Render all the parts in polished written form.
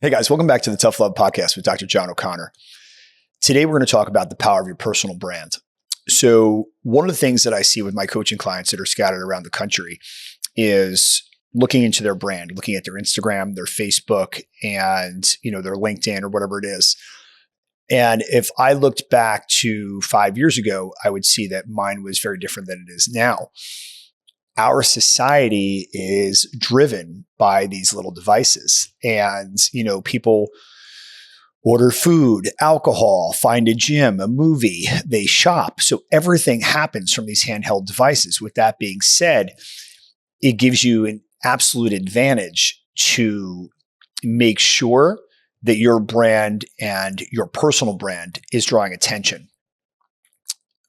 Hey guys, welcome back to the Tough Love Podcast with Dr. John O'Connor. Today we're going to talk about the power of your personal brand. So one of the things that I see with my coaching clients that are scattered around the country is looking into their brand, looking at their Instagram, their Facebook, and their LinkedIn or whatever it is. And if I looked back to 5 years ago, I would see that mine was very different than it is now. Our society is driven by these little devices, and people order food, alcohol, find a gym, a movie, they shop. So everything happens from these handheld devices. With that being said, it gives you an absolute advantage to make sure that your brand and your personal brand is drawing attention.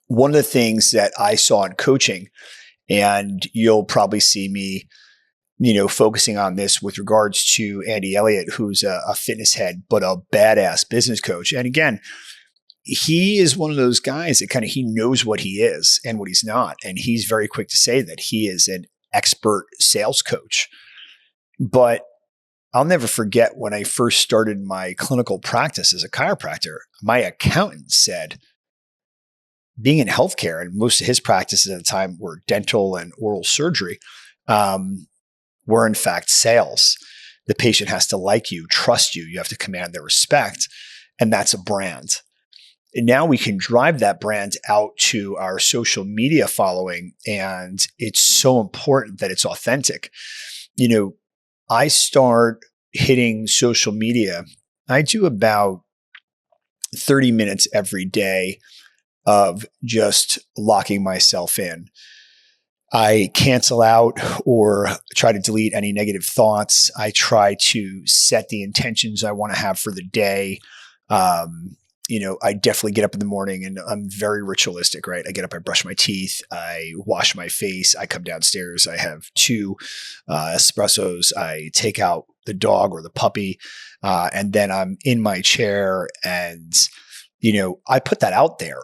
One of the things that I saw in coaching, and you'll probably see me, focusing on this with regards to Andy Elliott, who's a fitness head, but a badass business coach. And again, he is one of those guys that he knows what he is and what he's not. And he's very quick to say that he is an expert sales coach. But I'll never forget when I first started my clinical practice as a chiropractor, my accountant said, being in healthcare, and most of his practices at the time were dental and oral surgery, were in fact sales. The patient has to like you, trust you. You have to command their respect. And that's a brand. And now we can drive that brand out to our social media following. And it's so important that it's authentic. I start hitting social media. I do about 30 minutes every day of just locking myself in. I cancel out or try to delete any negative thoughts. I try to set the intentions I want to have for the day. I definitely get up in the morning and I'm very ritualistic, right? I get up, I brush my teeth, I wash my face, I come downstairs, I have 2 espressos, I take out the dog or the puppy, and then I'm in my chair and I put that out there.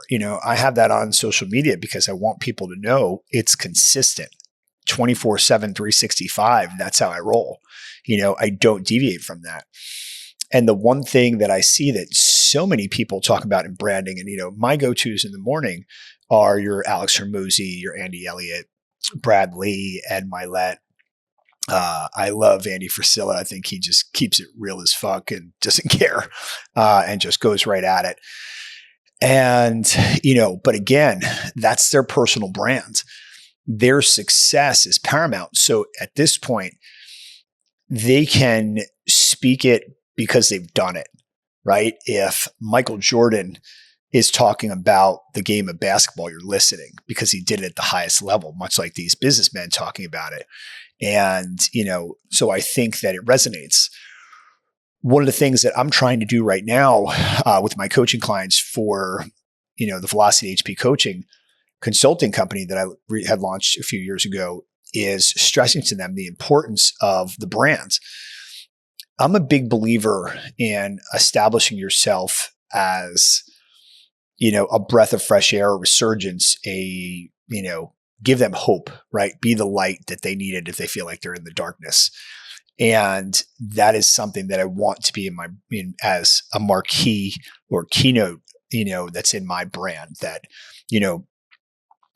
I have that on social media because I want people to know it's consistent 24/7, 365. That's how I roll. I don't deviate from that. And the one thing that I see that so many people talk about in branding, and my go-tos in the morning are your Alex Hormozy, your Andy Elliott, Brad Lee, Ed Milet. I love Andy Frisella. I think he just keeps it real as fuck and doesn't care, and just goes right at it. And, but again, that's their personal brand. Their success is paramount. So at this point, they can speak it because they've done it, right? If Michael Jordan is talking about the game of basketball, you're listening because he did it at the highest level, much like these businessmen talking about it. And, so I think that it resonates. One of the things that I'm trying to do right now with my coaching clients for, the Velocity HP coaching consulting company that I had launched a few years ago is stressing to them the importance of the brand. I'm a big believer in establishing yourself as, a breath of fresh air, a resurgence, give them hope, right? Be the light that they needed if they feel like they're in the darkness. And that is something that I want to be as a marquee or keynote, that's in my brand that,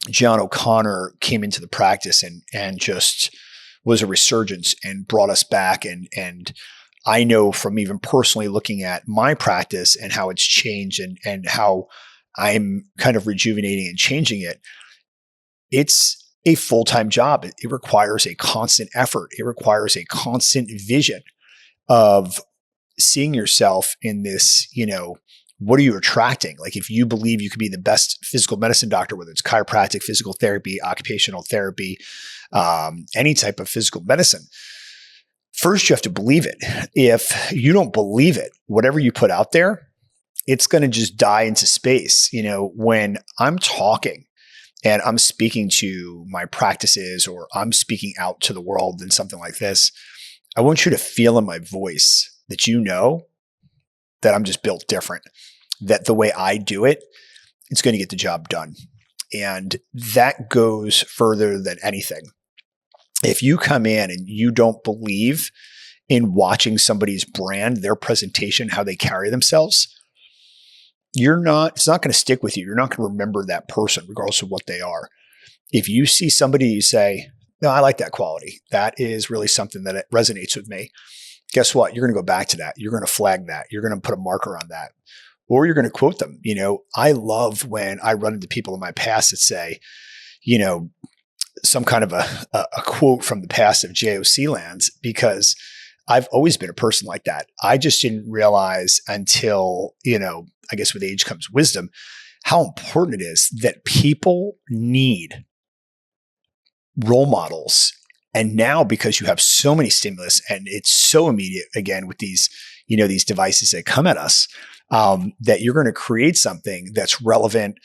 John O'Connor came into the practice and just was a resurgence and brought us back. And I know from even personally looking at my practice and how it's changed and how I'm kind of rejuvenating and changing it, it's a full-time job. It requires a constant effort. It requires a constant vision of seeing yourself in this, what are you attracting? Like if you believe you could be the best physical medicine doctor, whether it's chiropractic, physical therapy, occupational therapy, any type of physical medicine, first you have to believe it. If you don't believe it, whatever you put out there, it's going to just die into space. When I'm talking and I'm speaking to my practices or I'm speaking out to the world in something like this, I want you to feel in my voice that that I'm just built different, that the way I do it, it's going to get the job done. And that goes further than anything. If you come in and you don't believe in watching somebody's brand, their presentation, how they carry themselves, it's not going to stick with you. You're not going to remember that person regardless of what they are. If you see somebody, you say, no, I like that quality. That is really something that resonates with me. Guess what? You're going to go back to that. You're going to flag that. You're going to put a marker on that, or you're going to quote them. I love when I run into people in my past that say, some kind of a quote from the past of JOC lands, because I've always been a person like that. I just didn't realize until, I guess with age comes wisdom, how important it is that people need role models. And now, because you have so many stimulus and it's so immediate, again, with these devices that come at us, that you're going to create something that's relevant,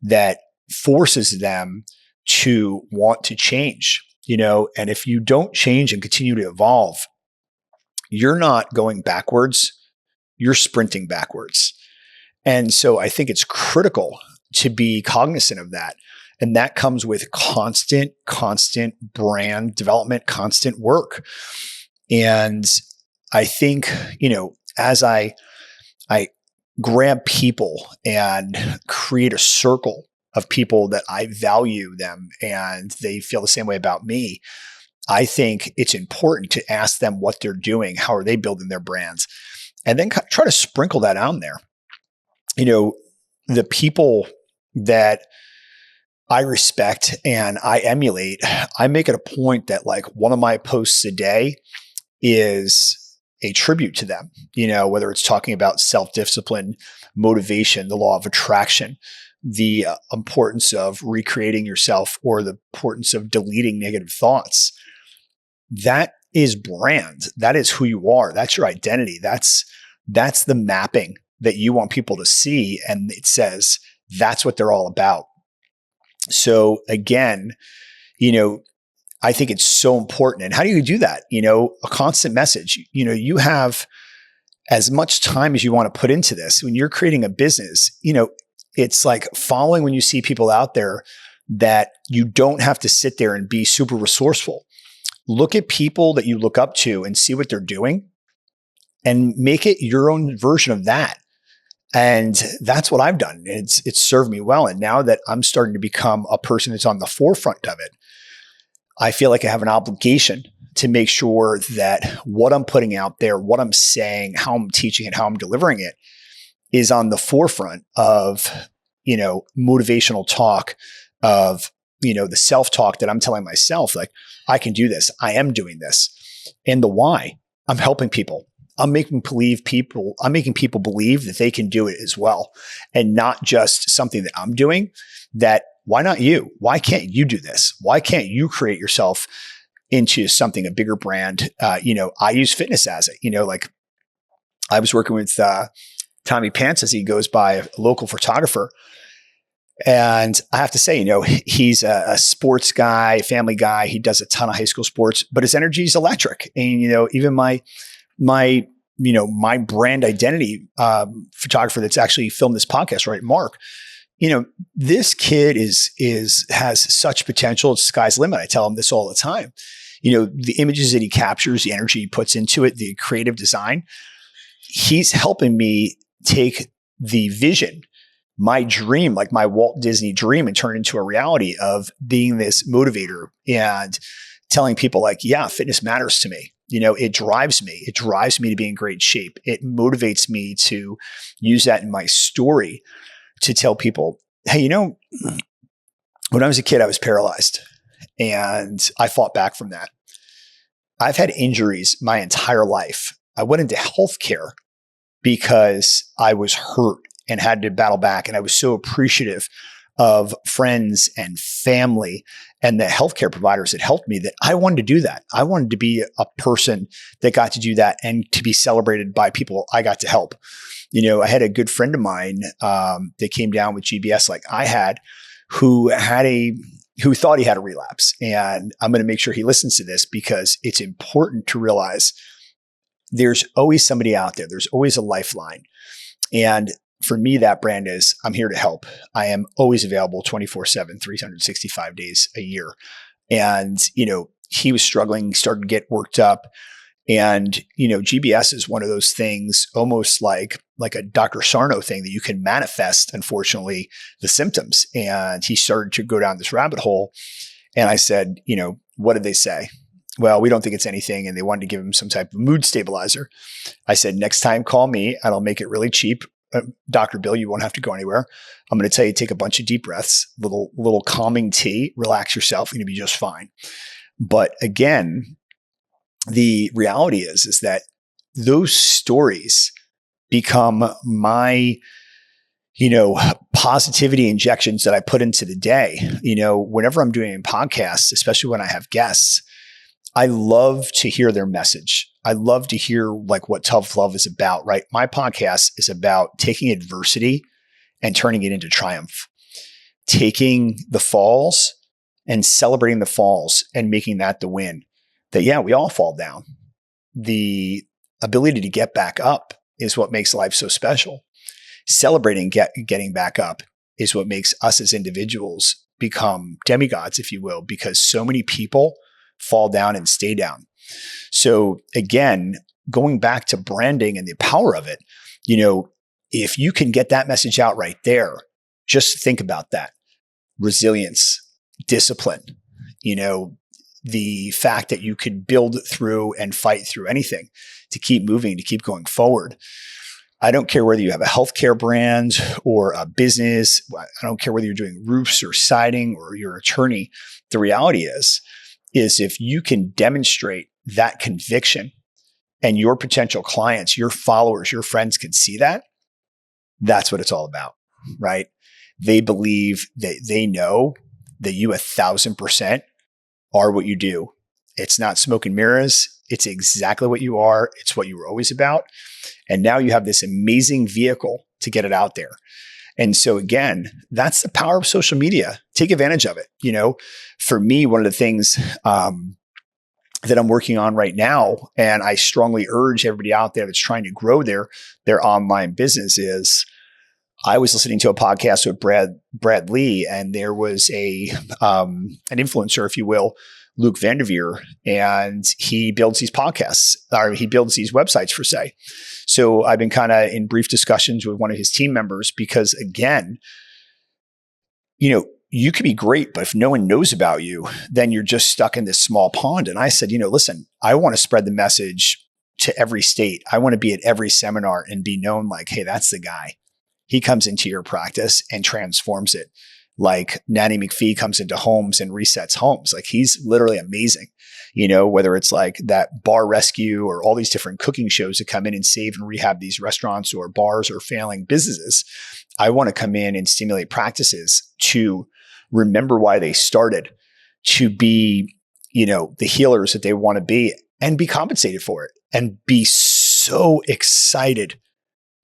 that forces them to want to change, and if you don't change and continue to evolve, you're not going backwards, you're sprinting backwards. And so I think it's critical to be cognizant of that. And that comes with constant brand development, constant work. And I think, as I grab people and create a circle of people that I value them and they feel the same way about me, I think it's important to ask them what they're doing. How are they building their brands? And then try to sprinkle that on there. The people that I respect and I emulate, I make it a point that like one of my posts a day is a tribute to them, whether it's talking about self-discipline, motivation, the law of attraction, the importance of recreating yourself, or the importance of deleting negative thoughts. That is brand. That is who you are. That's your identity. That's the mapping that you want people to see. And it says that's what they're all about. So again, I think it's so important. And how do you do that? A constant message. You have as much time as you want to put into this. When you're creating a business, it's like following when you see people out there that you don't have to sit there and be super resourceful. Look at people that you look up to and see what they're doing and make it your own version of that. And that's what I've done. It's served me well. And now that I'm starting to become a person that's on the forefront of it, I feel like I have an obligation to make sure that what I'm putting out there, what I'm saying, how I'm teaching it, how I'm delivering it is on the forefront of, motivational talk, of, the self-talk that I'm telling myself, like, I can do this. I am doing this. And the why, I'm helping people. I'm making people believe that they can do it as well. And not just something that I'm doing. That why not you? Why can't you do this? Why can't you create yourself into something, a bigger brand? I use fitness as it, like I was working with Tommy Pants, as he goes by, a local photographer. And I have to say, he's a sports guy, family guy. He does a ton of high school sports, but his energy is electric. And, even my brand identity photographer that's actually filmed this podcast, right, Mark, this kid has such potential. It's sky's the limit. I tell him this all the time. The images that he captures, the energy he puts into it, the creative design, he's helping me take the vision, my dream, like my Walt Disney dream, and turn it into a reality of being this motivator and telling people like, yeah, fitness matters to me. It drives me. It drives me to be in great shape. It motivates me to use that in my story to tell people, hey, when I was a kid, I was paralyzed and I fought back from that. I've had injuries my entire life. I went into healthcare because I was hurt and had to battle back. And I was so appreciative of friends and family and the healthcare providers that helped me that I wanted to do that. I wanted to be a person that got to do that and to be celebrated by people I got to help. I had a good friend of mine that came down with GBS like I had, who thought he had a relapse. And I'm going to make sure he listens to this because it's important to realize there's always somebody out there. There's always a lifeline. And for me, that brand is I'm here to help. I am always available 24/7, 365 days a year. And, he was struggling, started to get worked up. And, GBS is one of those things, almost like a Dr. Sarno thing that you can manifest, unfortunately, the symptoms. And he started to go down this rabbit hole. And I said, what did they say? Well, we don't think it's anything. And they wanted to give him some type of mood stabilizer. I said, next time, call me and I'll make it really cheap. Dr. Bill, you won't have to go anywhere. I'm going to tell you, take a bunch of deep breaths, little calming tea, relax yourself. You're going to be just fine. But again, the reality is that those stories become my, positivity injections that I put into the day. Whenever I'm doing podcasts, especially when I have guests, I love to hear their message. I love to hear what tough love is about, right? My podcast is about taking adversity and turning it into triumph, taking the falls and celebrating the falls and making that the win. That, yeah, we all fall down. The ability to get back up is what makes life so special. Celebrating getting back up is what makes us as individuals become demigods, if you will, because so many people fall down and stay down. So again, going back to branding and the power of it, if you can get that message out right there, just think about that. Resilience, discipline, the fact that you could build through and fight through anything to keep moving, to keep going forward. I don't care whether you have a healthcare brand or a business. I don't care whether you're doing roofs or siding or you're an attorney. The reality is if you can demonstrate that conviction and your potential clients, your followers, your friends can see that, that's what it's all about, right? They believe that they know that you 1,000% are what you do. It's not smoke and mirrors. It's exactly what you are. It's what you were always about. And now you have this amazing vehicle to get it out there. And so again, that's the power of social media. Take advantage of it. For me, one of the things that I'm working on right now, and I strongly urge everybody out there that's trying to grow their online business, is I was listening to a podcast with Brad Lee, and there was an influencer, if you will, Luke Vanderveer, and he builds these podcasts, or he builds these websites for say. So I've been kind of in brief discussions with one of his team members because, again, you could be great, but if no one knows about you, then you're just stuck in this small pond. And I said, listen, I want to spread the message to every state. I want to be at every seminar and be known like, hey, that's the guy. He comes into your practice and transforms it. Like Nanny McPhee comes into homes and resets homes. Like, he's literally amazing. Whether it's like that Bar Rescue or all these different cooking shows that come in and save and rehab these restaurants or bars or failing businesses. I want to come in and stimulate practices to remember why they started, to be, the healers that they want to be and be compensated for it, and be so excited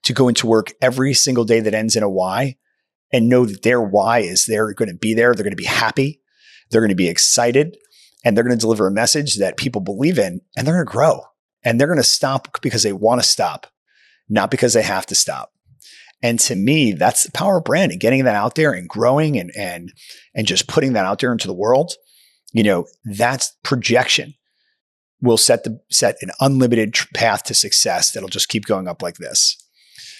to go into work every single day that ends in a Y, and know that their why is they're going to be there. They're going to be happy. They're going to be excited, and they're going to deliver a message that people believe in, and they're going to grow, and they're going to stop because they want to stop, not because they have to stop. And to me, that's the power of branding, getting that out there and growing and just putting that out there into the world. That's projection will set an unlimited path to success that'll just keep going up like this.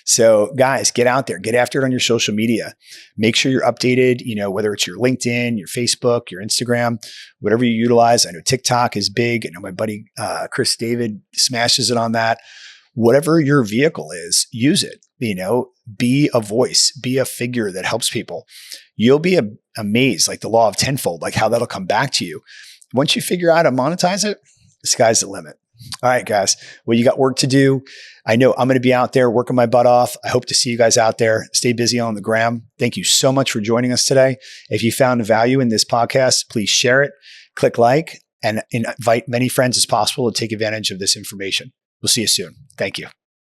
So guys, get out there, get after it on your social media. Make sure you're updated, whether it's your LinkedIn, your Facebook, your Instagram, whatever you utilize. I know TikTok is big. I know my buddy Chris David smashes it on that. Whatever your vehicle is, use it. Be a voice, be a figure that helps people. You'll be amazed, like the law of tenfold, like how that'll come back to you. Once you figure out how to monetize it, the sky's the limit. All right, guys. Well, you got work to do. I know I'm going to be out there working my butt off. I hope to see you guys out there. Stay busy on the gram. Thank you so much for joining us today. If you found value in this podcast, please share it, click like, and invite many friends as possible to take advantage of this information. We'll see you soon. Thank you.